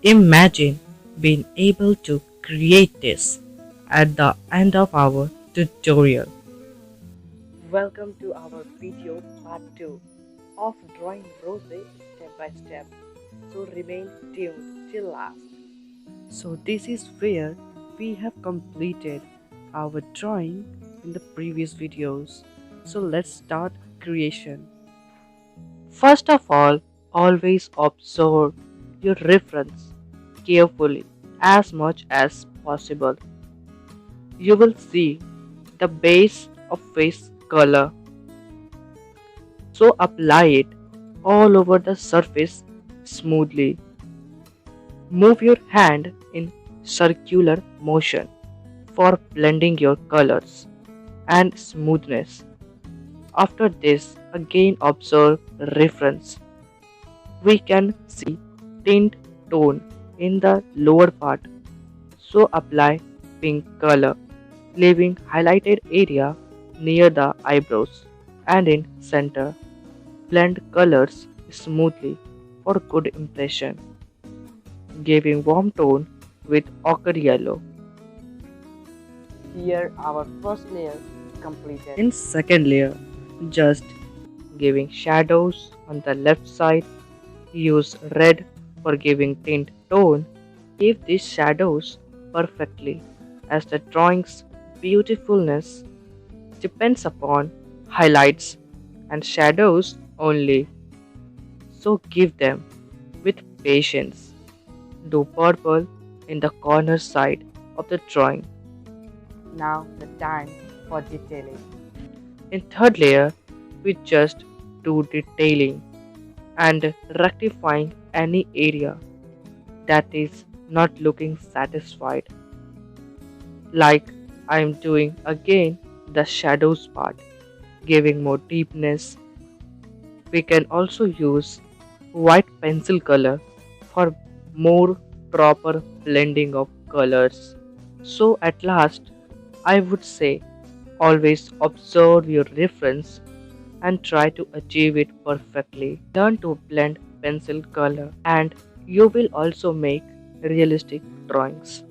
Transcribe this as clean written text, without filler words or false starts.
Imagine being able to create this at the end of our tutorial. Welcome to our video part 2 of drawing roses step by step. So remain tuned till last. So this is where we have completed our drawing in the previous videos. So let's start creation. First of all, always observe your reference carefully as much as possible. You will see the base of face color, so apply it all over the surface smoothly. Move your hand in circular motion for blending your colors and smoothness. After this, again observe reference. We can see tint tone in the lower part, so apply pink color, leaving highlighted area near the eyebrows and in center. Blend colors smoothly for good impression, giving warm tone with ochre yellow. Here our first layer is completed. In second layer, just giving shadows on the left side. Use red for giving tint tone. Give these shadows perfectly, as the drawing's beautifulness depends upon highlights and shadows only. So give them with patience. Do purple in the corner side of the drawing. Now the time for detailing. In third layer, we just do detailing and rectifying any area that is not looking satisfied. Like I am doing again the shadows part, giving more deepness. We can also use white pencil color for more proper blending of colors. So at last, I would say always observe your reference and try to achieve it perfectly. Learn to blend pencil color and you will also make realistic drawings.